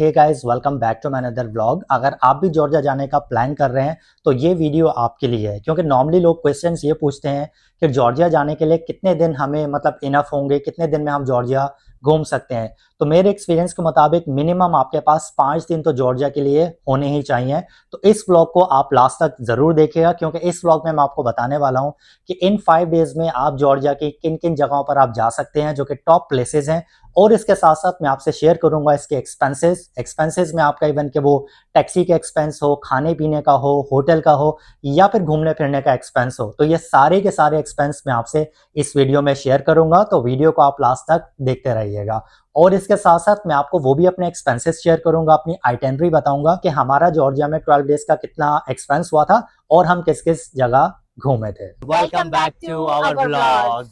Hey guys, welcome back to my another vlog. अगर आप भी जॉर्जिया जाने का प्लान कर रहे हैं तो ये वीडियो आपके लिए है, क्योंकि नॉर्मली लोग क्वेश्चंस ये पूछते हैं कि जॉर्जिया जाने के लिए कितने दिन हमें इनफ होंगे, कितने दिन में हम जॉर्जिया घूम सकते हैं। तो मेरे एक्सपीरियंस के मुताबिक मिनिमम आपके पास 5 दिन तो जॉर्जिया के लिए होने ही चाहिए। तो इस व्लॉग को आप लास्ट तक जरूर देखिएगा, क्योंकि इस व्लॉग में मैं आपको बताने वाला हूँ कि इन 5 डेज में आप जॉर्जिया की किन किन जगहों पर आप जा सकते हैं जो कि टॉप प्लेसेस हैं। और इसके साथ साथ मैं आपसे शेयर करूंगा इसके एक्सपेंसेस में आपका इवन के वो टैक्सी के एक्सपेंस हो, खाने पीने का हो, होटल का हो, या फिर घूमने फिरने का एक्सपेंस हो। तो ये सारे के सारे एक्सपेंस मैं आपसे इस वीडियो में शेयर करूंगा, तो वीडियो को आप लास्ट तक देखते रहिएगा। और इसके साथ साथ मैं आपको वो भी अपने एक्सपेंसेस शेयर करूंगा, अपनी आइटिनरी बताऊंगा कि हमारा जॉर्जिया में 12 डेज का कितना एक्सपेंस हुआ था और हम किस किस जगह घूमे थे। Welcome back to our vlog.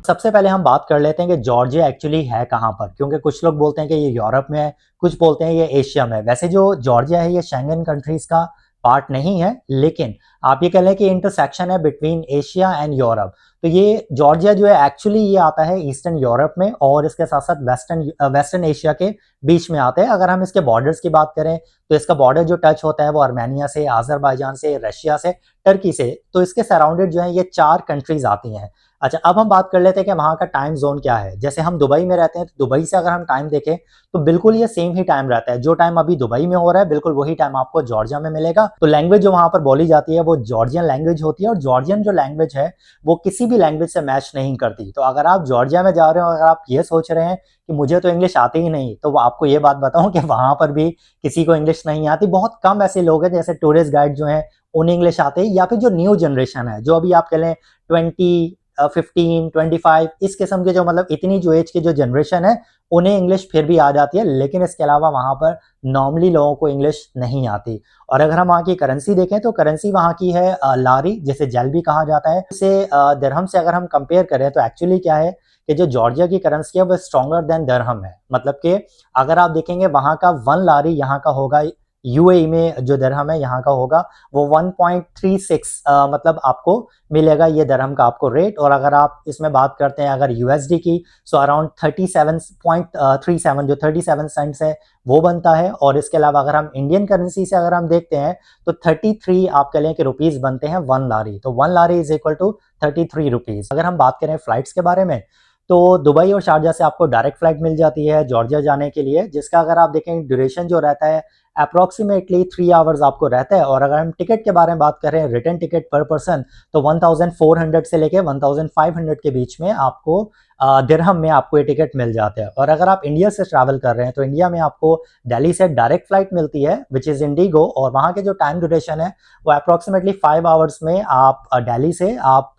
सबसे पहले हम बात कर लेते हैं कि जॉर्जिया एक्चुअली है कहाँ पर, क्योंकि कुछ लोग बोलते हैं कि ये यूरोप में है, कुछ बोलते हैं ये एशिया में है। वैसे जो जॉर्जिया है ये शेंगन कंट्रीज का पार्ट नहीं है, लेकिन आप ये कह लें कि इंटरसेक्शन है बिटवीन एशिया एंड यूरोप। तो ये जॉर्जिया जो है एक्चुअली ये आता है ईस्टर्न यूरोप में और इसके साथ साथ वेस्टर्न एशिया के बीच में आता है। अगर हम इसके बॉर्डर्स की बात करें तो इसका बॉर्डर जो टच होता है वो आर्मेनिया से, अजरबैजान से, रशिया से, टर्की से। तो इसके सराउंडेड जो है ये 4 कंट्रीज आती हैं। अच्छा, अब हम बात कर लेते हैं कि वहाँ का टाइम जोन क्या है। जैसे हम दुबई में रहते हैं तो दुबई से अगर हम टाइम देखें तो बिल्कुल ये सेम ही टाइम रहता है। जो टाइम अभी दुबई में हो रहा है बिल्कुल वही टाइम आपको जॉर्जिया में मिलेगा। तो लैंग्वेज जो वहाँ पर बोली जाती है वो जॉर्जियन लैंग्वेज होती है, और जॉर्जियन जो लैंग्वेज है वो किसी भी लैंग्वेज से मैच नहीं करती। तो अगर आप जॉर्जिया में जा रहे हो, अगर आप ये सोच रहे हैं कि मुझे तो इंग्लिश आती ही नहीं, तो आपको ये बात बताऊं कि वहां पर भी किसी को इंग्लिश नहीं आती। बहुत कम ऐसे लोग हैं जैसे टूरिस्ट गाइड जो हैं उन्हें इंग्लिश आते हैं, या फिर जो न्यू जनरेशन है, जो अभी आप कह लें 20 15 25 इस किस्म के जो इतनी जो एज की जो जनरेशन है उन्हें इंग्लिश फिर भी आ जाती है। लेकिन इसके अलावा वहां पर नॉर्मली लोगों को इंग्लिश नहीं आती। और अगर हम वहाँ की करेंसी देखें तो करेंसी वहाँ की है लारी, जिसे जेल भी कहा जाता है। इसे दिरहम से अगर हम कंपेयर करें तो एक्चुअली क्या है कि जो जॉर्जिया की करेंसी है वो स्ट्रॉन्गर देन दिरहम है। मतलब कि अगर आप देखेंगे वहाँ का 1 लारी यहाँ का होगा, यूएई में जो दिरहम है यहाँ का होगा वो 1.36 आपको मिलेगा ये दिरहम का आपको रेट। और अगर आप इसमें बात करते हैं अगर यूएसडी की, सो अराउंड 37.37 जो 37 सेंट्स है वो बनता है। और इसके अलावा अगर हम इंडियन करेंसी से अगर हम देखते हैं तो 33 आप कह लें कि रुपीज बनते हैं 1 लारी। तो 1 लारी इज इक्वल टू 33 रुपीज। अगर हम बात करें फ्लाइट्स के बारे में तो दुबई और शारजा से आपको डायरेक्ट फ्लाइट मिल जाती है जॉर्जिया जाने के लिए, जिसका अगर आप देखें ड्यूरेशन जो रहता है अप्रोक्सीमेटली 3 आवर्स आपको रहता है। और अगर हम टिकट के बारे में बात करें, रिटर्न टिकट पर पर्सन, तो 1400 से लेके 1500 के बीच में आपको दिरहम में आपको ये टिकट मिल जाते हैं। और अगर आप इंडिया से ट्रैवल कर रहे हैं तो इंडिया में आपको दिल्ली से डायरेक्ट फ्लाइट मिलती है विच इज़ इंडिगो, और वहाँ के जो टाइम ड्यूरेशन है वो अप्रोक्सीमेटली 5 आवर्स में आप दिल्ली से आप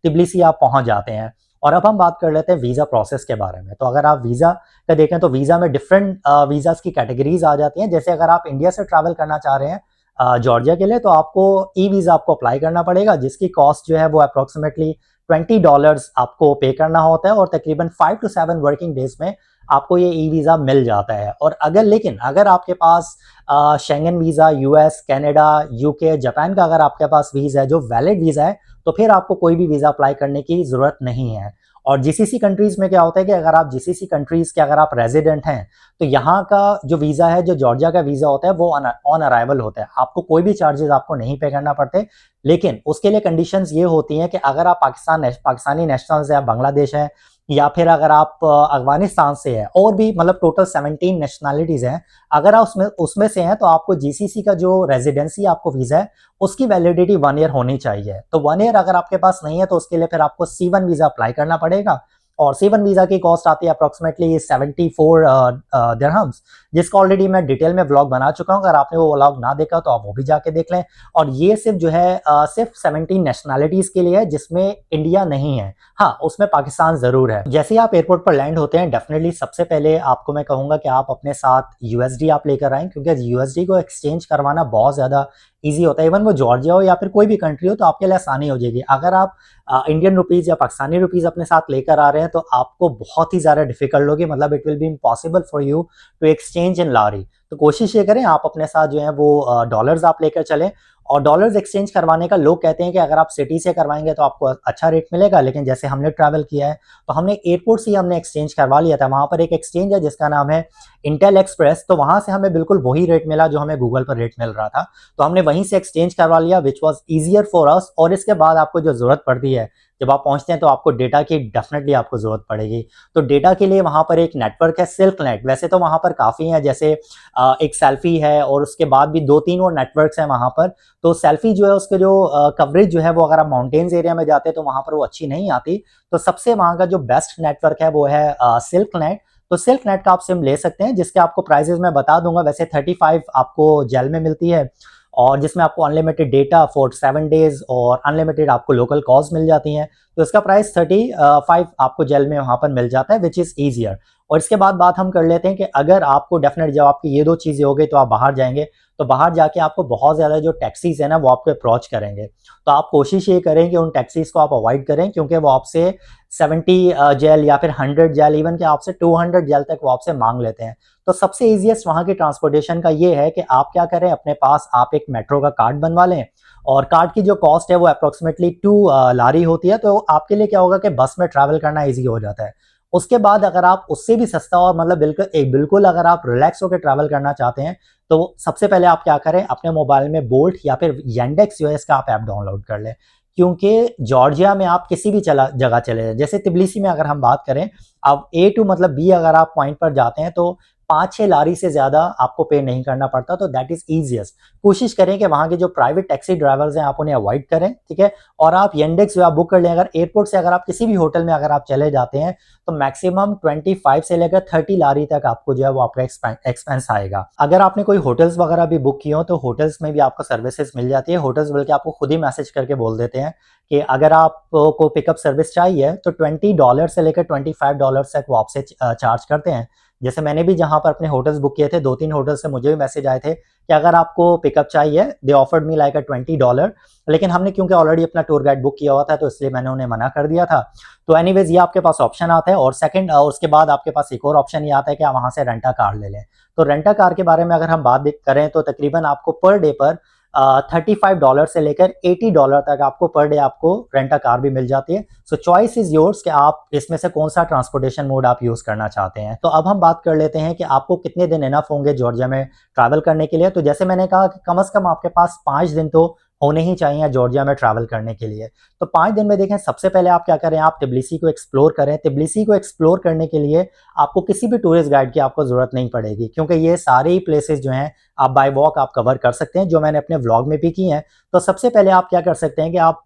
तिबलिसी आप पहुँच जाते हैं। और अब हम बात कर लेते हैं वीज़ा प्रोसेस के बारे में। तो अगर आप वीज़ा का देखें तो वीज़ा में डिफरेंट वीज़ास की कैटेगरीज आ जाती हैं। जैसे अगर आप इंडिया से ट्रैवल करना चाह रहे हैं जॉर्जिया के लिए तो आपको ई वीज़ा आपको अप्लाई करना पड़ेगा, जिसकी कॉस्ट जो है वो अप्रोक्सीमेटली $20 आपको पे करना होता है, और तकरीबन 5 to 7 वर्किंग डेज में आपको ये ई वीज़ा मिल जाता है। और अगर आपके पास Schengen visa, US, Canada, UK, Japan का अगर आपके पास वीज़ा है जो वैलिड वीज़ा है, तो फिर आपको कोई भी वीज़ा अप्लाई करने की ज़रूरत नहीं है। और जीसीसी कंट्रीज में क्या होता है कि अगर आप जीसीसी कंट्रीज के अगर आप रेजिडेंट हैं तो यहाँ का जो वीज़ा है, जो जॉर्जिया का वीज़ा होता है वो ऑन अराइवल होता है। आपको कोई भी चार्जेस आपको नहीं पे करना पड़ते, लेकिन उसके लिए कंडीशंस ये होती हैं कि अगर आप पाकिस्तानी नेशनल से, आप बांग्लादेश है, या फिर अगर आप अफगानिस्तान से है, और भी टोटल 17 नेशनलिटीज हैं, अगर आप उसमें से हैं तो आपको जीसीसी का जो रेजिडेंसी आपको वीज़ा है उसकी वैलिडिटी 1 ईयर होनी चाहिए। तो 1 ईयर अगर आपके पास नहीं है तो उसके लिए फिर आपको C1 वीज़ा अप्लाई करना पड़ेगा। और C1 वीज़ा की कॉस्ट आती है अप्रोक्सीमेटली 74 दिरहम्स, जिसका ऑलरेडी मैं डिटेल में व्लॉग बना चुका हूँ। अगर आपने वो व्लॉग ना देखा तो आप वो भी जाके देख लें। और ये सिर्फ जो है सिर्फ 17 नेशनलिटीज के लिए है, जिसमें इंडिया नहीं है। हाँ, उसमें पाकिस्तान जरूर है। जैसे ही आप एयरपोर्ट पर लैंड होते हैं डेफिनेटली सबसे पहले आपको मैं कहूँगा कि आप अपने साथ यूएसडी आप लेकर आएँ, क्योंकि यूएसडी को एक्सचेंज करवाना बहुत ज़्यादा ईजी होता है। इवन वो जॉर्जिया हो या फिर कोई भी कंट्री हो तो आपके लिए आसानी हो जाएगी। अगर आप इंडियन रुपीज़ या पाकिस्तानी रुपीज़ अपने साथ लेकर आ रहे हैं तो आपको बहुत ही ज़्यादा डिफिकल्ट होगी, मतलब it will be impossible for you to exchange in lari. तो कोशिश ये करें आप अपने साथ जो है वो डॉलर्स आप लेकर चलें, और डॉलर्स एक्सचेंज करवाने का लोग कहते हैं कि अगर आप सिटी से करवाएंगे तो आपको अच्छा रेट मिलेगा, लेकिन जैसे हमने ट्रैवल किया है तो हमने एयरपोर्ट से ही हमने एक्सचेंज करवा लिया था। वहाँ पर एक एक्सचेंज है जिसका नाम है इंटेल एक्सप्रेस, तो वहाँ से हमें बिल्कुल वही रेट मिला जो हमें गूगल पर रेट मिल रहा था, तो हमने वहीं से एक्सचेंज करवा लिया, which was easier for us. और इसके बाद आपको जो ज़रूरत पड़ती है जब आप पहुंचते हैं तो आपको डेटा की डेफिनेटली आपको ज़रूरत पड़ेगी। तो डेटा के लिए वहाँ पर एक नेटवर्क है सिल्क नेट, वैसे तो वहाँ पर काफ़ी हैं, जैसे एक सेल्फी है और उसके बाद भी 2-3 और नेटवर्क्स हैं वहाँ पर। तो सेल्फी जो है उसके जो कवरेज जो है वो अगर आप माउंटेन्स एरिया में जाते हैं तो वहाँ पर वो अच्छी नहीं आती। तो सबसे वहाँ का जो बेस्ट नेटवर्क है वो है सिल्क नेट। तो सिल्क नेट का आप सिम ले सकते हैं, जिसके आपको प्राइसेस मैं बता दूंगा। वैसे 35 आपको जेल में मिलती है, और जिसमें आपको अनलिमिटेड डेटा फॉर 7 डेज और अनलिमिटेड आपको लोकल कॉल्स मिल जाती हैं। तो इसका प्राइस 35 आपको जेल में वहाँ पर मिल जाता है, विच इज़ ईजियर। और इसके बाद बात हम कर लेते हैं कि अगर आपको डेफिनेट जब आपकी ये 2 चीज़ें हो गई तो आप बाहर जाएंगे, तो बाहर जाके आपको बहुत ज़्यादा जो टैक्सीज है ना वो आपको अप्रोच करेंगे। तो आप कोशिश ये करें कि उन टैक्सीज को आप अवॉइड करें, क्योंकि वो आपसे 70 जेल या फिर 100 जेल, इवन कि आपसे 200 जेल तक वो आपसे मांग लेते हैं। तो सबसे ईजिएस्ट वहाँ की ट्रांसपोर्टेशन का ये है कि आप क्या करें, अपने पास आप एक मेट्रो का कार्ड बनवा लें, और कार्ड की जो कॉस्ट है वो अप्रोक्सीमेटली 2 लारी होती है। तो आपके लिए क्या होगा कि बस में ट्रैवल करना ईजी हो जाता है। उसके बाद अगर आप उससे भी सस्ता और मतलब बिल्कुल अगर आप रिलैक्स होकर ट्रैवल करना चाहते हैं, तो सबसे पहले आप क्या करें, अपने मोबाइल में बोल्ट या फिर येंडेक्स जो है इसका आप ऐप डाउनलोड कर लें। क्योंकि जॉर्जिया में आप किसी भी जगह चले जाए, जैसे तिबलिसी में अगर हम बात करें, अब ए टू मतलब बी अगर आप पॉइंट पर जाते हैं तो 5-6 लारी से ज़्यादा आपको पे नहीं करना पड़ता, तो दैट इज़ ईजिएस्ट। कोशिश करें कि वहाँ के जो प्राइवेट टैक्सी ड्राइवर्स हैं आप उन्हें अवॉइड करें, ठीक है? और आप येंडेक्स जो आप बुक कर लें। अगर एयरपोर्ट से अगर आप किसी भी होटल में अगर आप चले जाते हैं तो मैक्सिमम 25 से लेकर 30 लारी तक आपको जो है वो आपका एक्सपेंस आएगा। अगर आपने कोई होटल्स वगैरह भी बुक किए हो तो होटल्स में भी आपको सर्विसेज मिल जाती है। होटल्स बल्कि आपको खुद ही मैसेज करके बोल देते हैं कि अगर आपको पिकअप सर्विस चाहिए तो $20 से लेकर $25 तक वो आपसे चार्ज करते हैं। जैसे मैंने भी जहाँ पर अपने होटल्स बुक किए थे, 2-3 होटल से मुझे भी मैसेज आए थे कि अगर आपको पिकअप चाहिए, दे ऑफर्ड मी लाइक $20, लेकिन हमने क्योंकि ऑलरेडी अपना टूर गाइड बुक किया हुआ था तो इसलिए मैंने उन्हें मना कर दिया था। तो एनीवेज ये आपके पास ऑप्शन आता है। और सेकंड उसके बाद आपके पास एक और ऑप्शन ये आता है कि आप वहाँ से रेंटा कार ले लें। तो रेंटा कार के बारे में अगर हम बात करें तो तकरीबन आपको पर डे पर $35 से लेकर $80 तक आपको पर डे आपको रेंटा कार भी मिल जाती है। सो चॉइस इज योर्स कि आप इसमें से कौन सा ट्रांसपोर्टेशन मोड आप यूज करना चाहते हैं। तो अब हम बात कर लेते हैं कि आपको कितने दिन इनफ होंगे जॉर्जिया में ट्रैवल करने के लिए। तो जैसे मैंने कहा कि कम से कम आपके पास 5 दिन तो होने ही चाहिए जॉर्जिया में ट्रैवल करने के लिए। तो 5 दिन में देखें, सबसे पहले आप क्या करें, आप तिबलिसी को एक्सप्लोर करें। तिबलिसी को एक्सप्लोर करने के लिए आपको किसी भी टूरिस्ट गाइड की आपको ज़रूरत नहीं पड़ेगी, क्योंकि ये सारे ही प्लेसेस जो हैं आप बाय वॉक आप कवर कर सकते हैं, जो मैंने अपने व्लॉग में भी की हैं। तो सबसे पहले आप क्या कर सकते हैं कि आप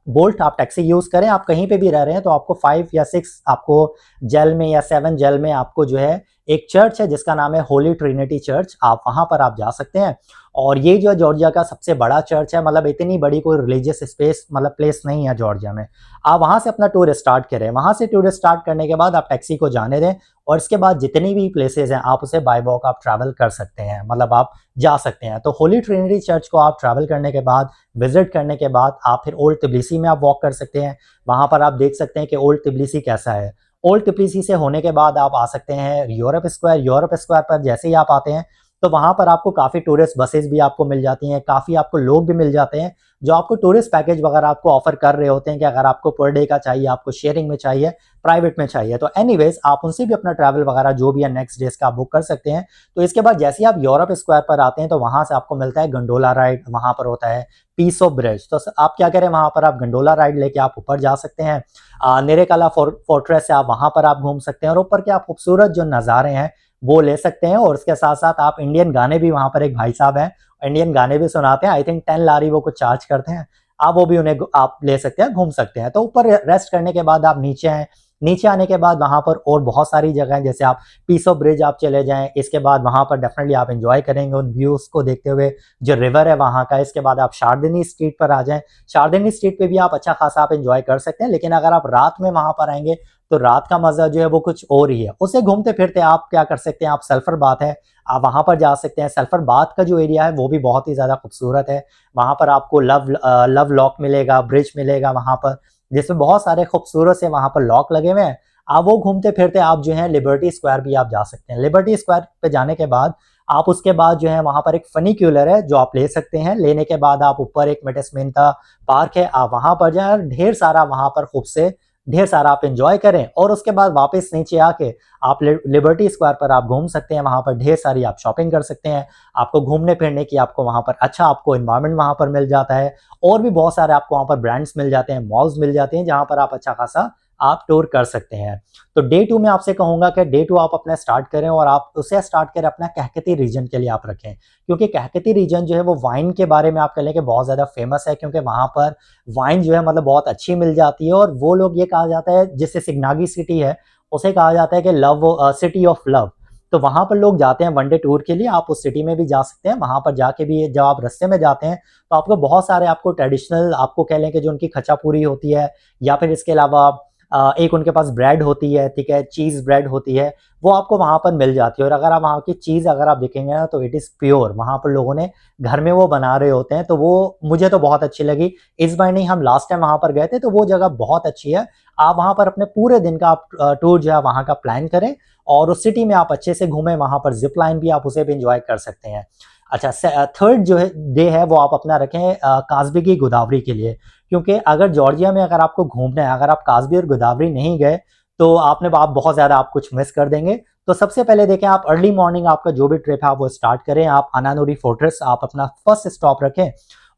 बोल्ट आप टैक्सी यूज़ करें। आप कहीं पे भी रह रहे हैं तो आपको 5 या 6 आपको जेल में या 7 जेल में आपको जो है एक चर्च है जिसका नाम है होली ट्रिनिटी चर्च, आप वहाँ पर आप जा सकते हैं। और ये जो जॉर्जिया का सबसे बड़ा चर्च है, मतलब इतनी बड़ी कोई रिलीजियस स्पेस मतलब प्लेस नहीं है जॉर्जिया में। आप वहाँ से अपना टूर स्टार्ट करें। वहाँ से टूर स्टार्ट करने के बाद आप टैक्सी को जाने दें, और इसके बाद जितनी भी प्लेसेस हैं आप उसे बाय वॉक आप ट्रैवल कर सकते हैं, मतलब आप जा सकते हैं। तो होली ट्रिनिटी चर्च को आप ट्रैवल करने के बाद, विजिट करने के बाद, आप फिर ओल्ड तिबलिसी में आप वॉक कर सकते हैं। वहाँ पर आप देख सकते हैं कि ओल्ड तिबलिसी कैसा है। ओल्ड तिबलिसी से होने के बाद आप आ सकते हैं यूरोप स्क्वायर। यूरोप स्क्वायर पर जैसे ही आप आते हैं तो वहाँ पर आपको काफ़ी टूरिस्ट बसेस भी आपको मिल जाती हैं, काफ़ी आपको लोग भी मिल जाते हैं जो आपको टूरिस्ट पैकेज वगैरह आपको ऑफर कर रहे होते हैं कि अगर आपको पर डे का चाहिए, आपको शेयरिंग में चाहिए, प्राइवेट में चाहिए। तो एनीवेज आप उनसे भी अपना ट्रैवल वगैरह जो भी है नेक्स्ट डेज का आप बुक कर सकते हैं। तो इसके बाद जैसे ही आप यूरोप स्क्वायर पर आते हैं तो वहाँ से आपको मिलता है गंडोला राइड, वहाँ पर होता है पीस ऑफ ब्रिज। तो आप क्या करें, वहाँ पर आप गंडोला राइड लेके आप ऊपर जा सकते हैं। नेरेकाला फोर्ट्रेस है, आप वहाँ पर आप घूम सकते हैं और ऊपर के आप खूबसूरत जो नज़ारे हैं वो ले सकते हैं। और इसके साथ साथ आप इंडियन गाने भी, वहाँ पर एक भाई साहब हैं इंडियन गाने भी सुनाते हैं। आई थिंक 10 लारी वो कुछ चार्ज करते हैं, आप वो भी उन्हें आप ले सकते हैं, घूम सकते हैं। तो ऊपर रेस्ट करने के बाद आप नीचे आए, नीचे आने के बाद वहाँ पर और बहुत सारी जगह हैं, जैसे आप पीस ऑफ ब्रिज आप चले जाएं। इसके बाद वहाँ पर डेफिनेटली आप एंजॉय करेंगे उन व्यूज़ को देखते हुए, जो रिवर है वहाँ का। इसके बाद आप शारदनी स्ट्रीट पर आ जाएं। शारदनी स्ट्रीट पे भी आप अच्छा खासा आप एंजॉय कर सकते हैं, लेकिन अगर आप रात में वहाँ पर आएंगे तो रात का मजा जो है वो कुछ और ही है। उसे घूमते फिरते आप क्या कर सकते हैं, आप सल्फर बाथ है, आप वहाँ पर जा सकते हैं। सल्फर बाथ का जो एरिया है वो भी बहुत ही ज़्यादा खूबसूरत है। वहाँ पर आपको लव लॉक मिलेगा, ब्रिज मिलेगा वहाँ पर, जिसमें बहुत सारे खूबसूरत से वहाँ पर लॉक लगे हुए हैं। आप वो घूमते फिरते आप जो है लिबर्टी स्क्वायर भी आप जा सकते हैं। लिबर्टी स्क्वायर पे जाने के बाद आप उसके बाद जो है वहां पर एक फनीक्यूलर है जो आप ले सकते हैं। लेने के बाद आप ऊपर एक मेटेस्मेंटा पार्क है, आप वहां पर जाएं और ढेर सारा वहां पर खूब से ढेर सारा आप एंजॉय करें और उसके बाद वापस नीचे आके आप लिबर्टी स्क्वायर पर आप घूम सकते हैं। वहां पर ढेर सारी आप शॉपिंग कर सकते हैं। आपको घूमने फिरने की आपको वहां पर अच्छा आपको एनवायरनमेंट वहां पर मिल जाता है और भी बहुत सारे आपको वहां पर ब्रांड्स मिल जाते हैं, मॉल्स मिल जाते हैं जहां पर आप अच्छा खासा आप टूर कर सकते हैं। तो डे 2 में आपसे कहूंगा कि डे 2 आप अपना स्टार्ट करें और आप उसे स्टार्ट करें अपना कहकती रीजन के लिए आप रखें, क्योंकि कहकती रीजन जो है वो वाइन के बारे में आप कह लें कि बहुत ज़्यादा फेमस है, क्योंकि वहाँ पर वाइन जो है मतलब बहुत अच्छी मिल जाती है। और वो लोग ये कहा जाता है जिससे सिग्नागी सिटी है उसे कहा जाता है कि लव सिटी ऑफ लव। तो वहाँ पर लोग जाते हैं वनडे टूर के लिए, आप उस सिटी में भी जा सकते हैं। वहाँ पर जाके भी जब आप रास्ते में जाते हैं तो आपको बहुत सारे आपको ट्रेडिशनल आपको कह लें कि जो उनकी खचापूरी होती है या फिर इसके अलावा एक उनके पास ब्रेड होती है, ठीक है, चीज़ ब्रेड होती है, वो आपको वहाँ पर मिल जाती है। और अगर आप वहाँ की चीज़ अगर आप देखेंगे ना तो इट इज़ प्योर, वहाँ पर लोगों ने घर में वो बना रहे होते हैं। तो वो मुझे तो बहुत अच्छी लगी। इस बार नहीं, हम लास्ट टाइम वहाँ पर गए थे तो वो जगह बहुत अच्छी है। आप वहाँ पर अपने पूरे दिन का आप टूर जो है वहाँ का प्लान करें और उस सिटी में आप अच्छे से घूमें। वहाँ पर जिप लाइन भी आप उसे भी इंजॉय कर सकते हैं। अच्छा, थर्ड जो है डे है वो आप अपना रखें कास्बी की गोदावरी के लिए, क्योंकि अगर जॉर्जिया में अगर आपको घूमना है, अगर आप कास्बी और गोदावरी नहीं गए तो आप बहुत ज़्यादा आप कुछ मिस कर देंगे। तो सबसे पहले देखें, आप अर्ली मॉर्निंग आपका जो भी ट्रिप है आप वो स्टार्ट करें। आप अनानुरी फोर्ट्रेस आप अपना फर्स्ट स्टॉप रखें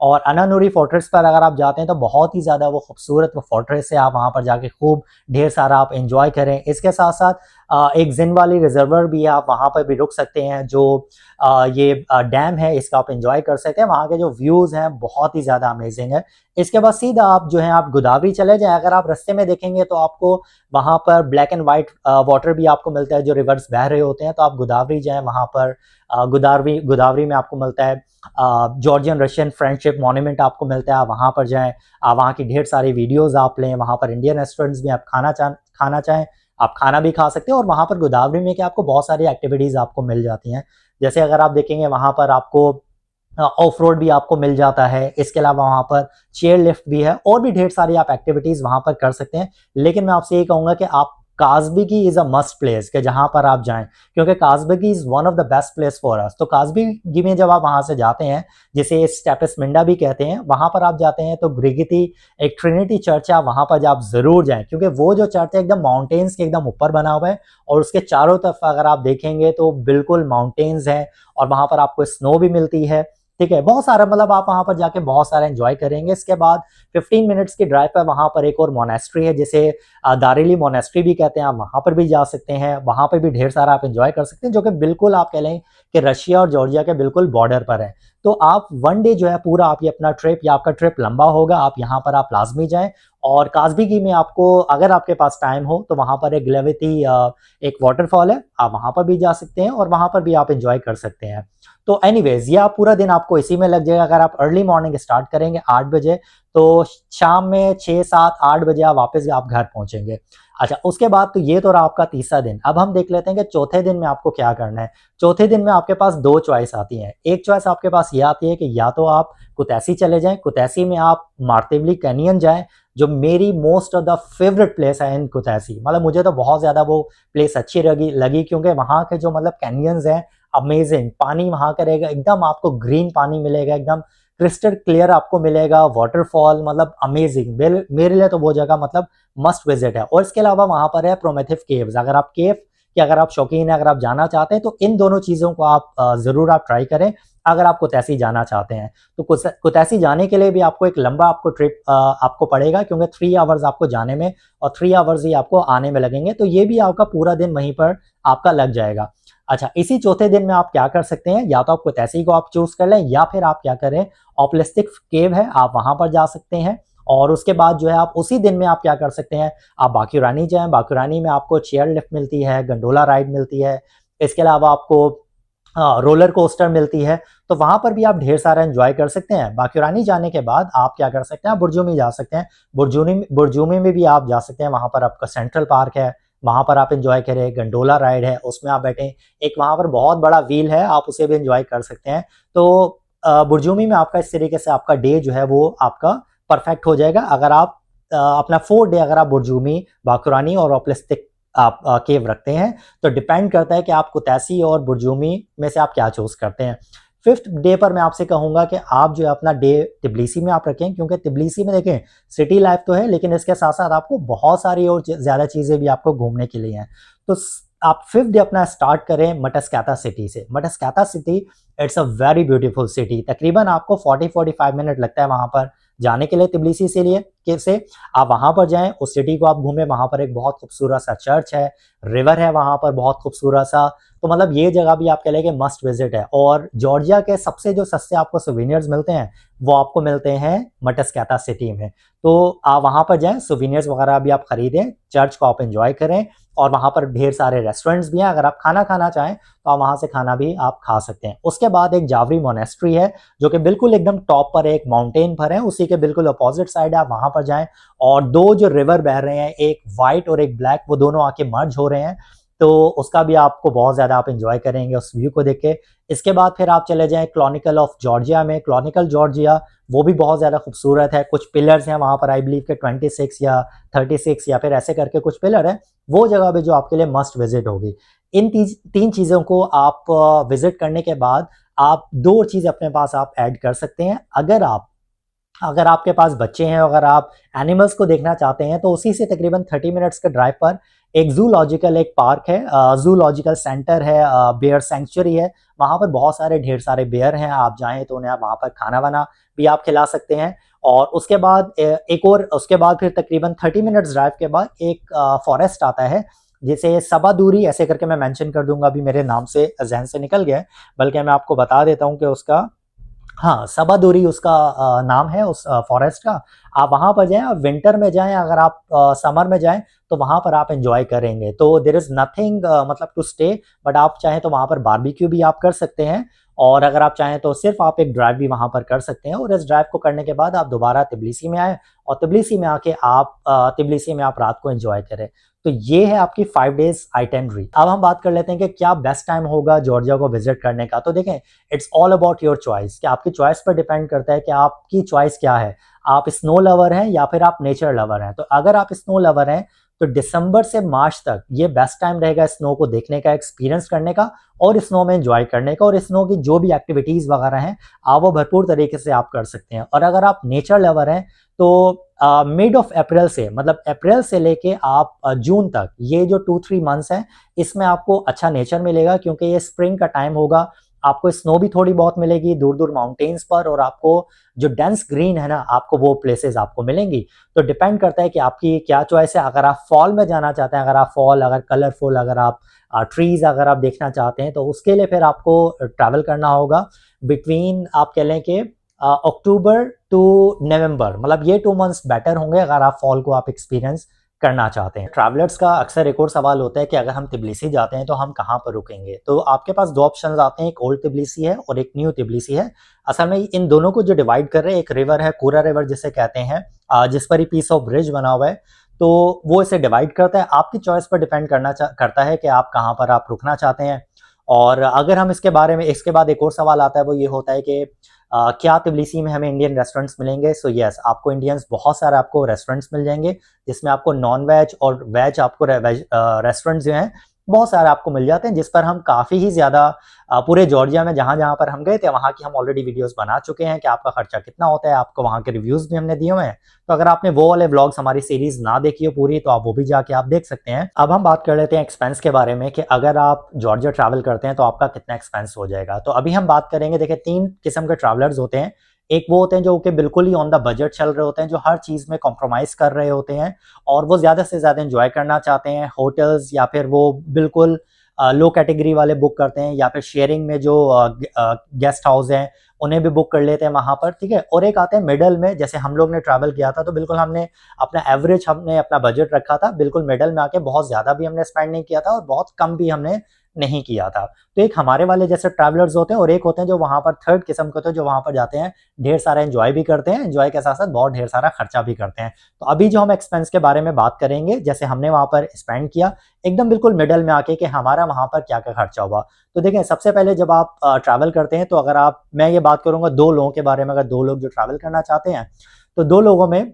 और अनानुरी फोर्ट्रेस पर अगर आप जाते हैं तो बहुत ही ज़्यादा वो खूबसूरत वो फोर्ट्रेस है। आप वहाँ पर जाके खूब ढेर सारा आप एंजॉय करें। इसके साथ साथ एक जिन वाली रिजर्वर भी है, आप वहाँ पर भी रुक सकते हैं। जो ये डैम है इसका आप एंजॉय कर सकते हैं। वहाँ के जो व्यूज़ हैं बहुत ही ज़्यादा अमेजिंग है। इसके बाद सीधा आप जो है आप गोदावरी चले जाएं। अगर आप रास्ते में देखेंगे तो आपको वहाँ पर ब्लैक एंड वाइट वाटर भी आपको मिलता है, जो रिवर्स बह रहे होते हैं। तो आप गोदावरी जाएं, वहाँ पर गोदावरी में आपको मिलता है जॉर्जियन रशियन फ्रेंडशिप मॉन्यूमेंट आपको मिलता है। आप वहाँ पर जाएं, आप वहाँ की ढेर सारी वीडियोज़ आप लें। वहाँ पर इंडियन रेस्टोरेंट्स में आप खाना चाहें आप खाना भी खा सकते हैं। और वहाँ पर गोदावरी में क्या आपको बहुत सारी एक्टिविटीज़ आपको मिल जाती हैं। जैसे अगर आप देखेंगे वहाँ पर आपको ऑफ रोड भी आपको मिल जाता है। इसके अलावा वहाँ पर चेयर लिफ्ट भी है और भी ढेर सारी आप एक्टिविटीज़ वहाँ पर कर सकते हैं। लेकिन मैं आपसे ये कहूँगा कि आप Kazbegi is a must place कि जहाँ पर आप जाएं, क्योंकि Kazbegi is one of the best place for us. तो कास्बी में जब आप वहाँ से जाते हैं, जिसे स्टेपसमिंडा भी कहते हैं, वहाँ पर आप जाते हैं तो ग्रिगिती एक ट्रिनिटी चर्च है, वहाँ पर आप ज़रूर जाएं, क्योंकि वो जो चर्च है एकदम माउंटेन्स के एकदम ऊपर बना हुआ है और उसके चारों तरफ अगर आप देखेंगे तो बिल्कुल माउंटेन्स हैं और वहाँ पर आपको स्नो भी मिलती है। ठीक है, बहुत सारा मतलब आप वहाँ पर जाके बहुत सारा एंजॉय करेंगे। इसके बाद 15 मिनट्स की ड्राइव पर वहाँ पर एक और मोनेस्ट्री है जिसे दारेली मोनेस्ट्री भी कहते हैं। आप वहाँ पर भी जा सकते हैं। वहाँ पर भी ढेर सारा आप एंजॉय कर सकते हैं, जो कि बिल्कुल आप कह लें कि रशिया और जॉर्जिया के बिल्कुल बॉर्डर पर है। तो आप वन डे जो है पूरा आप ये अपना ट्रिप या आपका ट्रिप लंबा होगा, आप यहाँ पर आप लाजमी जाएं। और कास्बी में आपको अगर आपके पास टाइम हो तो वहाँ पर एक ग्लेविटी एक वाटरफॉल है, आप वहाँ पर भी जा सकते हैं और वहाँ पर भी आप एंजॉय कर सकते हैं। तो एनीवेज ये आप पूरा दिन आपको इसी में लग जाएगा। अगर आप अर्ली मॉर्निंग स्टार्ट करेंगे 8 बजे तो शाम में 6, 7, 8 बजे आप वापस आप घर पहुंचेंगे। अच्छा, उसके बाद तो ये तो रहा आपका तीसरा दिन। अब हम देख लेते हैं कि चौथे दिन में आपको क्या करना है। चौथे दिन में आपके पास 2 चॉइस आती हैं। एक चॉइस आपके पास ये आती है कि या तो आप कुतैसी चले जाएं, कुतैसी में आप मार्तेवली कैनियन जाएं, जो मेरी most of the favourite place है इन कुतैसी। मतलब मुझे तो बहुत ज़्यादा वो प्लेस अच्छी लगी क्योंकि वहाँ के जो मतलब कैनियंस हैं अमेजिंग। पानी वहाँ का रहेगा एकदम, आपको ग्रीन पानी मिलेगा, एकदम क्रिस्टल क्लियर आपको मिलेगा, वाटरफॉल मतलब अमेजिंग। मेरे लिए तो वो जगह मतलब मस्ट विजिट है। और इसके अलावा वहाँ पर है प्रोमेथिव केव्स। अगर आप केव कि अगर आप शौकीन है, अगर आप जाना चाहते हैं तो इन दोनों चीज़ों को आप ज़रूर आप ट्राई करें। अगर आप कुतैसी जाना चाहते हैं तो कुतैसी जाने के लिए भी आपको एक लंबा आपको ट्रिप आपको पड़ेगा, क्योंकि 3 आवर्स आपको जाने में और 3 आवर्स ही आपको आने में लगेंगे। तो ये भी आपका पूरा दिन वहीं पर आपका लग जाएगा। अच्छा, इसी चौथे दिन में आप क्या कर सकते हैं, या तो आप कुतैसी को आप चूज कर लें या फिर आप क्या करें, ओप्लिस्टिक केव है आप वहां पर जा सकते हैं। और उसके बाद जो है आप उसी दिन में आप क्या कर सकते हैं, आप बाक्यूरानी जाएं। बाक्यूरानी में आपको चेयर लिफ्ट मिलती है, गंडोला राइड मिलती है। इसके अलावा आपको रोलर कोस्टर मिलती है। तो वहां पर भी आप ढेर सारा एंजॉय कर सकते हैं। बाक्यूरानी जाने के बाद आप क्या कर सकते हैं, बुर्जुमी जा सकते हैं। बुर्जुमी में भी आप जा सकते हैं। वहां पर आपका सेंट्रल पार्क है, वहां पर आप एंजॉय करें। गंडोला राइड है, उसमें आप बैठें। एक वहां पर बहुत बड़ा व्हील है, आप उसे भी एंजॉय कर सकते हैं। तो बुर्जुमी में आपका इस तरीके से आपका डे जो है वो आपका परफेक्ट हो जाएगा। अगर आप अपना 4 डे अगर आप बुर्जुमी, बाकुरानी और ओप्लिस्टिक आप केव रखते हैं। तो डिपेंड करता है कि आप कुतैसी और बुरजूमी में से आप क्या चूज़ करते हैं। 5th डे पर मैं आपसे कहूँगा कि आप जो है अपना डे तिबलिसी में आप रखें, क्योंकि तिबलिसी में देखें सिटी लाइफ तो है, लेकिन इसके साथ-साथ आपको बहुत सारी और ज़्यादा चीज़ें भी आपको घूमने के लिए हैं। तो आप 5th डे अपना स्टार्ट करें मटस्कैता सिटी से। Mtskheta city it's a very beautiful city. तकरीबन आपको 40-45 मिनट लगता है वहाँ पर जाने के लिए तिबलिसी से आप वहाँ पर जाएँ, उस सिटी को आप घूमें। वहाँ पर एक बहुत खूबसूरत सा चर्च है, रिवर है वहाँ पर बहुत खूबसूरत सा। तो मतलब ये जगह भी आप कह लें कि मस्ट विजिट है। और जॉर्जिया के सबसे जो सस्ते आपको सोवेनिर्स मिलते हैं, वो आपको मिलते हैं मटस्कैता सिटी में। तो आप वहाँ पर जाएँ, सोवेनिर्स वगैरह भी आप खरीदें, चर्च को आप एन्जॉय करें, और वहाँ पर ढेर सारे रेस्टोरेंट्स भी हैं। अगर आप खाना खाना चाहें तो आप वहाँ से खाना भी आप खा सकते हैं। उसके बाद एक जावरी मोनेस्ट्री है, जो कि बिल्कुल एकदम टॉप पर एक माउंटेन पर है, उसी के बिल्कुल अपोजिट साइड है, आप वहाँ पर जाएँ। और 2 जो रिवर बह रहे हैं, एक व्हाइट और एक ब्लैक, वो दोनों आके मर्ज हो रहे हैं, तो उसका भी आपको बहुत ज़्यादा आप एन्जॉय करेंगे उस व्यू को देख के। इसके बाद फिर आप चले जाएँ क्रोनिकल ऑफ जॉर्जिया में। क्रोनिकल जॉर्जिया वो भी बहुत ज़्यादा खूबसूरत है। कुछ पिलर्स हैं वहाँ पर, आई बिलीव के 26 या 36 या फिर ऐसे करके कुछ पिलर हैं। वो जगह भी जो आपके लिए मस्ट विजिट होगी। इन 3 चीज़ों को आप विजिट करने के बाद आप 2 चीज़ अपने पास आप ऐड कर सकते हैं। अगर आपके पास बच्चे हैं, अगर आप एनिमल्स को देखना चाहते हैं, तो उसी से तकरीबन 30 मिनट्स के ड्राइव पर एक ज़ूलॉजिकल एक पार्क है, ज़ूलॉजिकल सेंटर है, बेयर सैंक्चुरी है। वहाँ पर बहुत सारे ढेर सारे बेयर हैं, आप जाएँ तो उन्हें आप वहाँ पर खाना-वाना भी आप खिला सकते हैं। और उसके बाद उसके बाद फिर तकरीबन 30 मिनट्स ड्राइव के बाद एक फॉरेस्ट आता है, जिसे सबादूरी ऐसे करके मैं मेंशन कर दूँगा, अभी मेरे नाम से ज़हन से निकल गया है, बल्कि मैं आपको बता देता हूँ कि उसका, हाँ, सबादूरी उसका नाम है उस फॉरेस्ट का। आप वहाँ पर जाएँ, आप विंटर में जाएँ, अगर आप समर में जाएँ, तो वहाँ पर आप एन्जॉय करेंगे। तो देयर इज़ नथिंग मतलब टू स्टे, बट आप चाहें तो वहाँ पर बारबेक्यू भी आप कर सकते हैं, और अगर आप चाहें तो सिर्फ़ आप एक ड्राइव भी वहाँ पर कर सकते हैं, और इस ड्राइव को करने के बाद आप दोबारा तिबलिसी में आएँ, और तिबलिसी में आके आप तिबलिसी में आप रात को एन्जॉय करें। तो ये है आपकी 5 डेज़ आइटिनरी। अब हम बात कर लेते हैं कि क्या बेस्ट टाइम होगा जॉर्जिया को विज़िट करने का। तो देखें, it's all about your choice, कि आपकी चॉइस पर डिपेंड करता है कि आपकी चॉइस क्या है। आप स्नो लवर हैं या फिर आप नेचर लवर हैं। तो अगर आप स्नो लवर हैं, तो दिसंबर से मार्च तक ये बेस्ट टाइम रहेगा स्नो को देखने का, एक्सपीरियंस करने का, और स्नो में एंजॉय करने का, और स्नो की जो भी एक्टिविटीज़ वगैरह हैं, आप वो भरपूर तरीके से आप कर सकते हैं। और अगर आप नेचर लवर हैं, तो मिड ऑफ अप्रैल से, मतलब अप्रैल से लेके आप जून तक, ये जो 2-3 मंथ्स हैं, इसमें आपको अच्छा नेचर मिलेगा, क्योंकि ये स्प्रिंग का टाइम होगा। आपको स्नो भी थोड़ी बहुत मिलेगी दूर-दूर माउंटेन्स पर, और आपको जो डेंस ग्रीन है ना, आपको वो प्लेसेस आपको मिलेंगी। तो डिपेंड करता है कि आपकी क्या चॉइस है। अगर आप फॉल में जाना चाहते हैं, अगर कलरफुल, अगर आप ट्रीज़ अगर आप देखना चाहते हैं, तो उसके लिए फिर आपको ट्रैवल करना होगा बिटवीन, आप कह लें कि अक्टूबर टू नवंबर, मतलब ये 2 मंथ्स बेटर होंगे अगर आप फॉल को आप एक्सपीरियंस करना चाहते हैं। ट्रैवलर्स का अक्सर एक और सवाल होता है कि अगर हम तिबलिसी जाते हैं तो हम कहाँ पर रुकेंगे? तो आपके पास 2 ऑप्शंस आते हैं, एक ओल्ड तिबलिसी है और एक न्यू तिबलिसी है। असल में इन दोनों को जो डिवाइड कर रहे हैं, एक रिवर है, कूरा रिवर जिसे कहते हैं, जिस पर ही पीस ऑफ ब्रिज बना हुआ है, तो वो इसे डिवाइड करता है। आपकी चॉइस पर डिपेंड करता है कि आप कहाँ पर आप रुकना चाहते हैं। और अगर हम इसके बाद एक और सवाल आता है, वो ये होता है कि क्या तिबलिसी में हमें इंडियन रेस्टोरेंट्स मिलेंगे? सो यस, आपको इंडियंस बहुत सारे आपको रेस्टोरेंट्स मिल जाएँगे, जिसमें आपको नॉन वेज और वेज आपको रेस्टोरेंट्स जो हैं, बहुत सारे आपको मिल जाते हैं, जिस पर हम काफ़ी ही ज़्यादा पूरे जॉर्जिया में जहाँ-जहाँ पर हम गए थे, वहाँ की हम ऑलरेडी वीडियोज़ बना चुके हैं कि आपका खर्चा कितना होता है, आपको वहाँ के रिव्यूज़ भी हमने दिए हुए हैं। तो अगर आपने वो वाले व्लॉग्स हमारी सीरीज़ ना देखी हो पूरी, तो आप वो भी जाके आप देख सकते हैं। अब हम बात कर लेते हैं एक्सपेंस के बारे में, कि अगर आप जॉर्जिया ट्रैवल करते हैं तो आपका कितना एक्सपेंस हो जाएगा। तो अभी हम बात करेंगे, देखिए 3 किस्म के ट्रैवलर्स होते हैं। एक वो होते हैं जो कि बिल्कुल ही ऑन द बजट चल रहे होते हैं, जो हर चीज़ में कॉम्प्रोमाइज़ कर रहे होते हैं, और वो ज़्यादा से ज़्यादा एन्जॉय करना चाहते हैं। होटल्स, या फिर वो बिल्कुल लो कैटेगरी वाले बुक करते हैं, या फिर शेयरिंग में जो गेस्ट हाउस हैं, उन्हें भी बुक कर लेते हैं वहाँ पर, ठीक है? और एक आते हैं मिडल में, जैसे हम लोग ने ट्रैवल किया था, तो बिल्कुल हमने अपना बजट रखा था, बिल्कुल मिडल में आके बहुत ज़्यादा भी हमने स्पेंड नहीं किया था, और बहुत कम भी हमने नहीं किया था। तो एक हमारे वाले जैसे ट्रैवलर्स होते हैं, और एक होते हैं जो वहाँ पर थर्ड किस्म के होते हैं, जो वहाँ पर जाते हैं, ढेर सारा एन्जॉय भी करते हैं, एन्जॉय के साथ-साथ बहुत ढेर सारा खर्चा भी करते हैं। तो अभी जो हम एक्सपेंस के बारे में बात करेंगे, जैसे हमने वहाँ पर स्पेंड किया, एकदम बिल्कुल मिडल में आके, कि हमारा वहाँ पर क्या-क्या खर्चा हुआ। तो देखें, सबसे पहले जब आप ट्रैवल करते हैं, तो मैं ये बात करूँगा 2 लोगों के बारे में, अगर 2 लोग जो ट्रैवल करना चाहते हैं, तो 2 लोगों में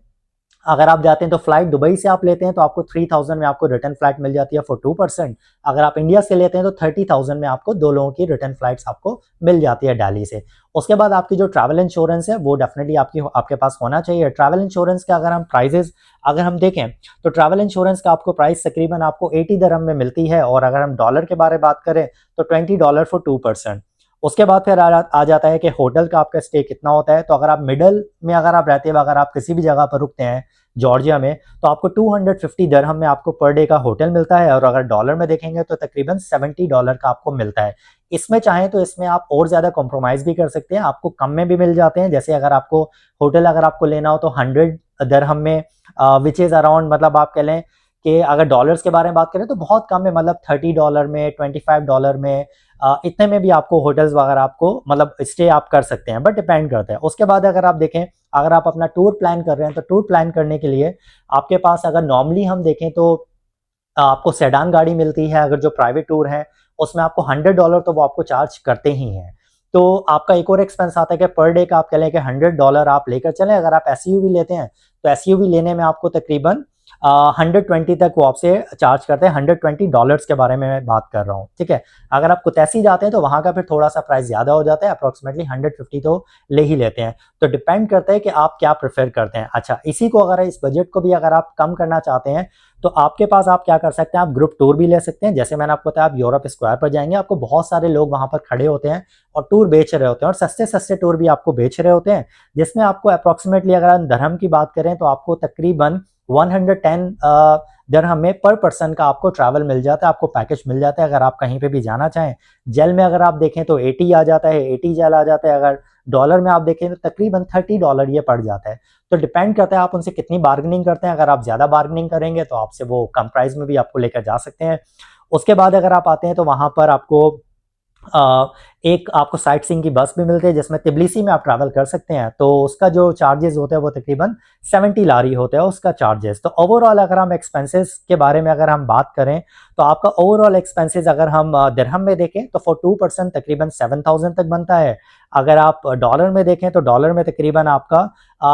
अगर आप जाते हैं तो फ्लाइट दुबई से आप लेते हैं तो आपको 3000 में आपको रिटर्न फ्लाइट मिल जाती है फॉर 2%। अगर आप इंडिया से लेते हैं तो 30,000 में आपको 2 लोगों की रिटर्न फ्लाइट्स आपको मिल जाती है दिल्ली से। उसके बाद आपकी जो ट्रैवल इंश्योरेंस है वो डेफिनेटली आपके पास होना चाहिए। ट्रैवल इंश्योरेंस के अगर हम प्राइजेस अगर हम देखें तो ट्रैवल इंश्योरेंस का आपको प्राइस तकरीबन आपको 80 दिरहम में मिलती है, और अगर हम डॉलर के बारे में बात करें तो $20 फॉर 2%। उसके बाद फिर आ जाता है कि होटल का आपका स्टे कितना होता है। तो अगर आप मिडल में अगर आप रहते हैं, अगर आप किसी भी जगह पर रुकते हैं जॉर्जिया में, तो आपको 250 दिरहम में आपको पर डे का होटल मिलता है, और अगर डॉलर में देखेंगे तो तकरीबन $70 का आपको मिलता है। इसमें चाहें तो इसमें आप और ज़्यादा कॉम्प्रोमाइज़ भी कर सकते हैं, आपको कम में भी मिल जाते हैं। जैसे अगर आपको होटल अगर आपको लेना हो तो 100 दिरहम में, विच इज़ अराउंड, मतलब आप कह लें कि अगर डॉलर्स के बारे में बात करें तो बहुत कम है, मतलब $30 में, $25 में, इतने में भी आपको होटल्स वगैरह आपको मतलब स्टे आप कर सकते हैं, बट डिपेंड करता है। उसके बाद अगर आप देखें, अगर आप अपना टूर प्लान कर रहे हैं तो टूर प्लान करने के लिए आपके पास अगर नॉर्मली हम देखें तो आपको सेडान गाड़ी मिलती है। अगर जो प्राइवेट टूर है उसमें आपको $100 तो वो आपको चार्ज करते ही हैं। तो आपका एक और एक्सपेंस आता है कि पर डे का आप कह लें कि $100 आप लेकर चलें। अगर आप एसयूवी लेते हैं तो एसयूवी लेने में आपको तकरीबन 120 तक वो आपसे चार्ज करते हैं। $120 के बारे में मैं बात कर रहा हूँ, ठीक है। अगर आप कुतैसी जाते हैं तो वहाँ का फिर थोड़ा सा प्राइस ज़्यादा हो जाता है, अप्रॉक्सीमेटली 150 तो ले ही लेते हैं। तो डिपेंड करता है कि आप क्या प्रेफर करते हैं। अच्छा, इसी को अगर इस बजट को भी अगर आप कम करना चाहते हैं तो आपके पास आप क्या कर सकते हैं, आप ग्रुप टूर भी ले सकते हैं। जैसे मैंने आपको बताया, आप यूरोप स्क्वायर पर जाएंगे, आपको बहुत सारे लोग वहाँ पर खड़े होते हैं और टूर बेच रहे होते हैं, और सस्ते सस्ते टूर भी आपको बेच रहे होते हैं, जिसमें आपको अप्रॉक्सीमेटली अगर हम दरहम की बात करें तो आपको तकरीबन 110 दिरहम में पर पर्सन का आपको ट्रैवल मिल जाता है, आपको पैकेज मिल जाता है अगर आप कहीं पे भी जाना चाहें। जेल में अगर आप देखें तो 80 आ जाता है, 80 जेल आ जाता है। अगर डॉलर में आप देखें तो तकरीबन $30 ये पड़ जाता है। तो डिपेंड करता है आप उनसे कितनी बार्गेनिंग करते हैं। अगर आप ज़्यादा बार्गेनिंग करेंगे तो आपसे वो कम प्राइस में भी आपको लेकर जा सकते हैं। उसके बाद अगर आप आते हैं तो वहाँ पर आपको एक आपको साइट सीइंग की बस भी मिलती है जिसमें तिबलिसी में आप ट्रैवल कर सकते हैं। तो उसका जो चार्जेस होते हैं वो तकरीबन 70 लारी होता है उसका चार्जेस। तो ओवरऑल अगर हम एक्सपेंसेस के बारे में अगर हम बात करें तो आपका ओवरऑल एक्सपेंसेस अगर हम दिरहम में देखें तो फॉर 2% तकरीबन 7000 तक बनता है। अगर आप डॉलर में देखें तो डॉलर में तकरीबन आपका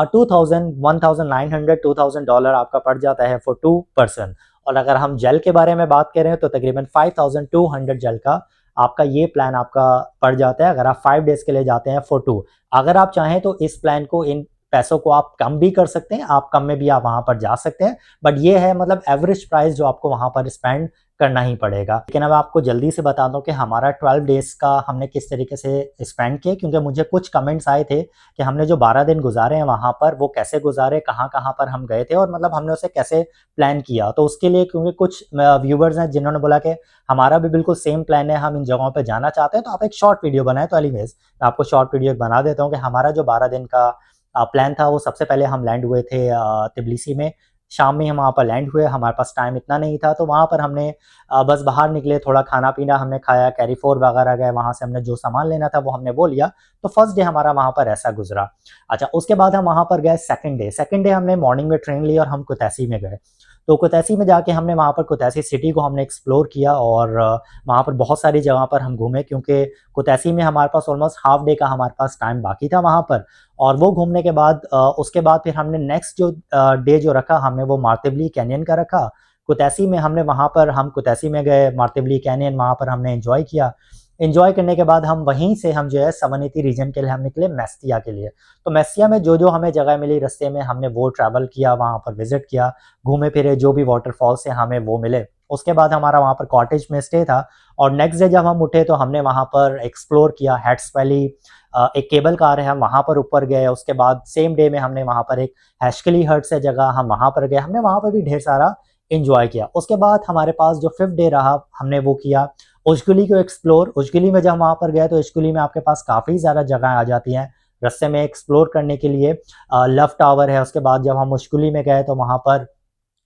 2000 1900 $2000 आपका पड़ जाता है फॉर 2%। और अगर हम जेल के बारे में बात करें तो तकरीबन 5200 जेल का आपका ये प्लान आपका पड़ जाता है अगर आप 5 डेज के लिए जाते हैं फॉर 2। अगर आप चाहें तो इस प्लान को, इन पैसों को आप कम भी कर सकते हैं, आप कम में भी आप वहाँ पर जा सकते हैं, बट ये है मतलब एवरेज प्राइस जो आपको वहाँ पर स्पेंड करना ही पड़ेगा। लेकिन अब आपको जल्दी से बता दूं कि हमारा 12 डेज का हमने किस तरीके से स्पेंड किया, क्योंकि मुझे कुछ कमेंट्स आए थे कि हमने जो 12 दिन गुजारे हैं वहाँ पर वो कैसे गुजारे, कहाँ कहाँ पर हम गए थे, और मतलब हमने उसे कैसे प्लान किया। तो उसके लिए क्योंकि कुछ व्यूवर्स हैं जिन्होंने बोला कि हमारा भी बिल्कुल सेम प्लान है, हम इन जगहों पर जाना चाहते हैं, तो आप एक शॉर्ट वीडियो बनाए। तो एनीवेज मैं आपको शॉर्ट वीडियो बना देता हूँ कि हमारा जो 12 दिन का प्लान था वो सबसे पहले हम लैंड हुए थे तिबलिसी में। शाम में हम वहाँ पर लैंड हुए, हमारे पास टाइम इतना नहीं था, तो वहाँ पर हमने बस बाहर निकले, थोड़ा खाना पीना हमने खाया, कैरी फोर वगैरह गए, वहाँ से हमने जो सामान लेना था वो हमने वो लिया। तो फर्स्ट डे हमारा वहाँ पर ऐसा गुजरा। अच्छा, उसके बाद हम वहाँ पर गए सेकंड डे हमने मॉर्निंग में ट्रेन ली और हम कुतैसी में गए। तो कुतैसी में जाके हमने वहाँ पर कुतैसी सिटी को हमने एक्सप्लोर किया, और वहाँ पर बहुत सारी जगह पर हम घूमे, क्योंकि कुतैसी में हमारे पास ऑलमोस्ट हाफ डे का हमारे पास टाइम बाकी था वहाँ पर। और वो घूमने के बाद उसके बाद फिर हमने नेक्स्ट जो डे जो रखा हमने वो मार्टिवली कैनियन का रखा। कुतैसी में हमने वहाँ पर हम कुतैसी में गए, मार्टिवली कैनियन वहाँ पर हमने एंजॉय किया। एंजॉय करने के बाद हम वहीं से हम जो है समनिति रीजन के लिए हम निकले मेस्तिया के लिए। तो मेस्तिया में जो जो हमें जगह मिली रास्ते में हमने वो ट्रैवल किया, वहाँ पर विजिट किया, घूमे फिरे, जो भी वाटरफॉल से हमें वो मिले। उसके बाद हमारा वहाँ पर कॉटेज में स्टे था, और नेक्स्ट डे जब हम उठे तो हमने वहाँ पर एक्सप्लोर किया हैट्स वैली। एक केबल कार है, हम वहाँ पर ऊपर गए। उसके बाद सेम डे में हमने वहाँ पर एक हैशकली हर्ट से जगह हम वहाँ पर गए, हमने वहाँ पर भी ढेर सारा एंजॉय किया। उसके बाद हमारे पास जो 5th डे रहा हमने वो किया उजगुली को एक्सप्लोर। उजगुली में जब वहाँ पर गए तो उजगुली में आपके पास काफ़ी ज़्यादा जगह आ जाती हैं रास्ते में एक्सप्लोर करने के लिए। लव टावर है। उसके बाद जब हम उजगुली में गए तो वहाँ पर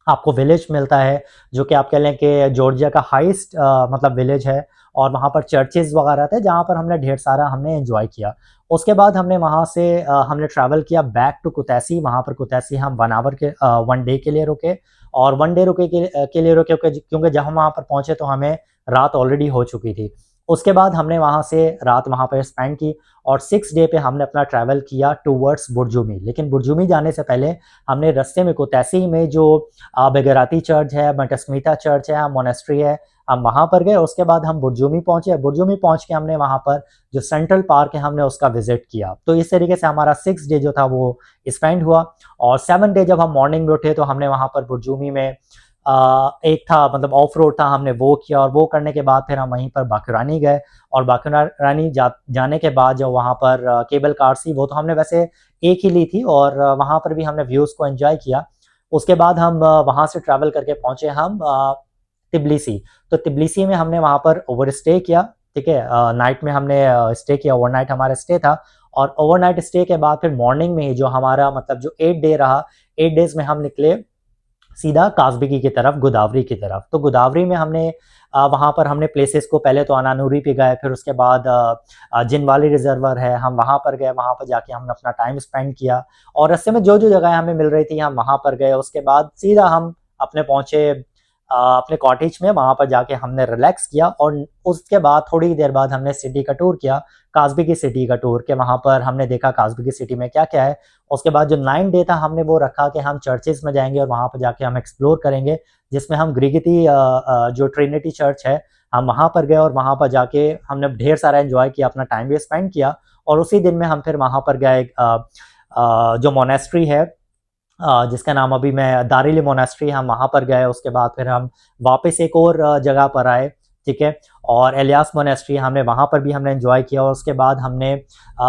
आपको विलेज मिलता है, जो कि आप कह लें कि जॉर्जिया का हाईएस्ट मतलब विलेज है, और वहाँ पर चर्चेज़ वगैरह थे जहाँ पर हमने ढेर सारा हमने एंजॉय किया। उसके बाद हमने वहाँ से हमने ट्रैवल किया बैक टू कुतैसी। वहाँ पर कुतैसी हम 1 आवर के 1 डे के लिए रुके, और 1 डे रुके के लिए रुके क्योंकि जब हम वहाँ पर पहुँचे तो हमें रात ऑलरेडी हो चुकी थी। उसके बाद हमने वहाँ से रात वहाँ पर स्पेंड की और 6 डे पे हमने अपना ट्रैवल किया टूवर्ड्स बुर्जुमी। लेकिन बुर्जुमी जाने से पहले हमने रास्ते में कोतैसी में जो बेगराती चर्च है, मटस्मिता चर्च है, मोनेस्ट्री है, हम वहाँ पर गए। उसके बाद हम बुर्जुमी पहुँचे। बुर्जुमी पहुँच के हमने वहाँ पर जो सेंट्रल पार्क है हमने उसका विजिट किया। तो इस तरीके से हमारा 6 डे जो था वो स्पेंड हुआ। और 7 डे जब हम मॉर्निंग में उठे तो हमने वहाँ पर बुर्जुमी में एक था मतलब ऑफ रोड था, हमने वो किया। और वो करने के बाद फिर हम वहीं पर बाकरानी गए। और बाकरानी जाने के बाद जो वहाँ पर केबल कार थी वो तो हमने वैसे एक ही ली थी और वहाँ पर भी हमने व्यूज़ को एंजॉय किया। उसके बाद हम वहाँ से ट्रैवल करके पहुँचे हम तिब्लिसी। तो तिब्लिसी में हमने वहाँ पर ओवर स्टे किया, ठीक है। नाइट में हमने स्टे किया, ओवरनाइट हमारा स्टे था। और ओवरनाइट स्टे के बाद फिर मॉर्निंग में ही जो हमारा मतलब जो 8 डे रहा, 8 डेज में हम निकले सीधा काज़बिगी की तरफ, गोदावरी की तरफ। तो गोदावरी में हमने वहाँ पर हमने प्लेसेस को पहले तो अनानूरी पे गए, फिर उसके बाद जिनवाली रिजर्वर है, हम वहाँ पर गए। वहाँ पर जाके हमने अपना टाइम स्पेंड किया और रास्ते में जो जो जगह हमें मिल रही थी हम वहाँ पर गए। उसके बाद सीधा हम अपने पहुँचे अपने कॉटेज में। वहाँ पर जाके हमने रिलैक्स किया और उसके बाद थोड़ी देर बाद हमने सिटी का टूर किया, काज़बिगी सिटी का टूर, के वहाँ पर हमने देखा काज़बिगी सिटी में क्या-क्या है। उसके बाद जो 9 डे था हमने वो रखा कि हम चर्चेज़ में जाएँगे और वहाँ पर जाके हम एक्सप्लोर करेंगे, जिसमें हम ग्रिगिती जो ट्रिनिटी चर्च है, हम वहाँ पर गए और वहाँ पर जाके हमने ढेर सारा एन्जॉय किया, अपना टाइम भी स्पेंड किया। और उसी दिन में हम फिर वहाँ पर गए जो मोनेस्ट्री है जिसका नाम अभी मैं दारिल मोनेस्ट्री, हम वहाँ पर गए। उसके बाद फिर हम वापस एक और जगह पर आए, ठीक है। और एलियास मोनेस्ट्री हमने वहाँ पर भी हमने एंजॉय किया। और उसके बाद हमने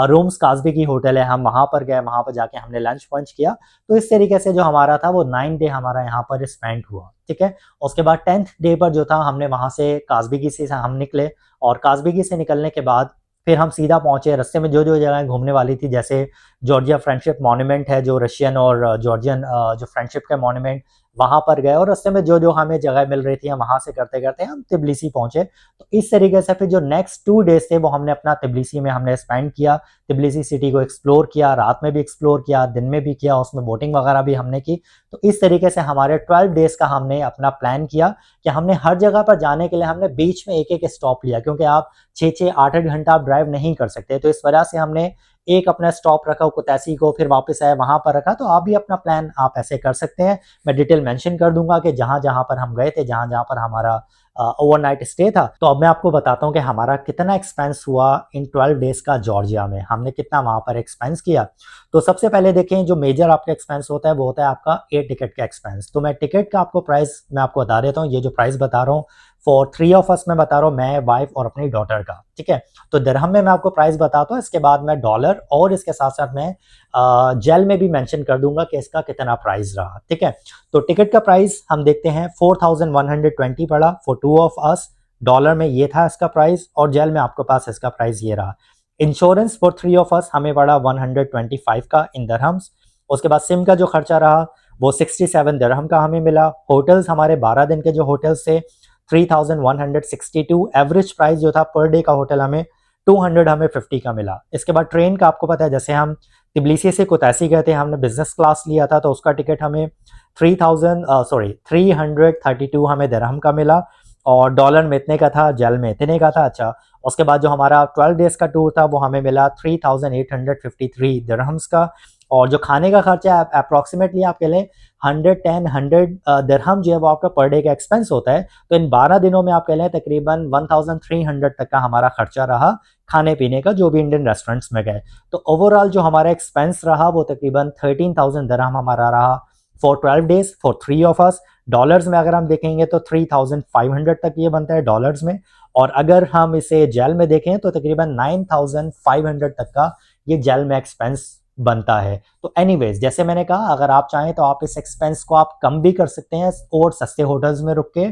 रूम्स काज़बिगी होटल है, हम वहाँ पर गए, वहाँ पर जाके हमने लंच वंच किया। तो इस तरीके से जो हमारा था वो 9 डे हमारा यहाँ पर स्पेंड हुआ, ठीक है। उसके बाद 10th डे पर जो था हमने वहाँ से काज़बिगी से हम निकले। और काज़बिगी से निकलने के बाद फिर हम सीधा पहुँचे। रास्ते में जो जो जगह घूमने वाली थी, जैसे जॉर्जिया फ्रेंडशिप मॉन्यूमेंट है, जो रशियन और जॉर्जियन जो फ्रेंडशिप का मॉन्यूमेंट, वहाँ पर गए। और रास्ते में जो जो हमें जगह मिल रही थी हम वहाँ से करते करते हम तिब्लिसी पहुँचे। तो इस तरीके से फिर जो नेक्स्ट 2 डेज थे वो हमने अपना तिब्लिसी में हमने स्पेंड किया। तिब्लिसी सिटी को एक्सप्लोर किया, रात में भी एक्सप्लोर किया, दिन में भी किया, उसमें बोटिंग वगैरह भी हमने की। तो इस तरीके से हमारे 12 डेज का हमने अपना प्लान किया कि हमने हर जगह पर जाने के लिए हमने बीच में एक एक स्टॉप लिया, क्योंकि आप 6-6 8-8 घंटा आप ड्राइव नहीं कर सकते। तो इस वजह से हमने एक अपना स्टॉप रखा कोतैसी को, फिर वापस आए वहाँ पर रखा। तो आप भी अपना प्लान आप ऐसे कर सकते हैं। मैं डिटेल मेंशन कर दूंगा कि जहाँ-जहाँ पर हम गए थे, जहाँ-जहाँ पर हमारा ओवरनाइट स्टे था। तो अब मैं आपको बताता हूँ कि हमारा कितना एक्सपेंस हुआ इन 12 डेज का जॉर्जिया में, हमने कितना वहाँ पर एक्सपेंस किया। तो सबसे पहले देखें, जो मेजर आपका एक्सपेंस होता है वो होता है आपका एयर टिकट का एक्सपेंस। तो मैं टिकट का आपको प्राइस मैं आपको बता देता हूँ। ये जो प्राइस बता रहा हूँ फॉर 3 ऑफ अस मैं बता रहा हूँ, मैं, वाइफ और अपनी डॉटर का, ठीक है। तो दिरहम में मैं आपको प्राइस बताता हूँ, इसके बाद मैं डॉलर और इसके साथ साथ मैं जेल में भी मेंशन कर दूंगा कि इसका कितना प्राइस रहा, ठीक है। तो टिकट का प्राइस हम देखते हैं 4120 पड़ा फॉर 2 ऑफ अस। डॉलर में ये था इसका प्राइस और जेल में आपके पास इसका प्राइस ये रहा। इंश्योरेंस फॉर 3 ऑफ अस हमें पड़ा 125 का इन दिरहम्स। उसके बाद सिम का जो खर्चा रहा वो 67 दिरहम का हमें मिला। होटल्स हमारे 12 दिन के जो होटल्स थे 3162। एवरेज प्राइस जो था पर डे का होटल हमें 250 का मिला। इसके बाद ट्रेन का आपको पता है, जैसे हम तिब्लिसी से कोतैसी गए थे, हमने बिजनेस क्लास लिया था, तो उसका टिकट हमें 332 हमें दिरहम का मिला। और डॉलर में इतने का था, जेल में इतने का था। अच्छा, उसके बाद जो हमारा 12 डेज का टूर था वो हमें मिला 3853 दिरहम्स का। और जो खाने का खर्चा है अप्रॉक्सीमेटली आप कह लें 100 दिरहम जो है वो आपका पर डे का एक्सपेंस होता है। तो इन 12 दिनों में आप कह लें तकरीबन 1300 तक का हमारा खर्चा रहा खाने पीने का, जो भी इंडियन रेस्टोरेंट्स में गए। तो ओवरऑल जो हमारा एक्सपेंस रहा वो तकरीबन 13,000 दिरहम हमारा रहा for 12 days for 3 of us. Dollars में अगर हम देखेंगे तो 3500 तक ये बनता है डॉलर्स में। और अगर हम इसे जेल में देखें तो तकरीबन 9500 तक का ये जेल में एक्सपेंस बनता है। तो एनीवेज, जैसे मैंने कहा, अगर आप चाहें तो आप इस एक्सपेंस को आप कम भी कर सकते हैं और सस्ते होटल्स में रुक के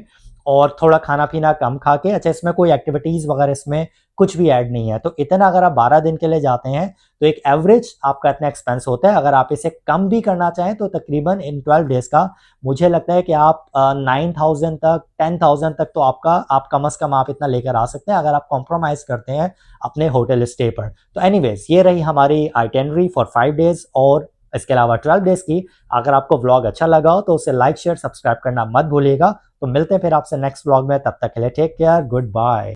और थोड़ा खाना पीना कम खा के। अच्छा, इसमें कोई एक्टिविटीज़ वगैरह इसमें कुछ भी ऐड नहीं है। तो इतना अगर आप 12 दिन के लिए जाते हैं तो एक एवरेज आपका इतना एक्सपेंस होता है। अगर आप इसे कम भी करना चाहें तो तकरीबन इन 12 डेज का मुझे लगता है कि आप 9000 तक 10,000 तक तो आप कम से कम आप इतना लेकर आ सकते हैं अगर आप कॉम्प्रोमाइज़ करते हैं अपने होटल स्टे पर। तो एनीवेज, ये रही हमारी आइटिनरी फॉर 5 डेज और इसके अलावा 12 डेज की। अगर आपको व्लॉग अच्छा लगा हो तो उसे लाइक शेयर सब्सक्राइब करना मत भूलिएगा। तो मिलते हैं फिर आपसे नेक्स्ट व्लॉग में, तब तक के लिए टेक केयर, गुड बाय।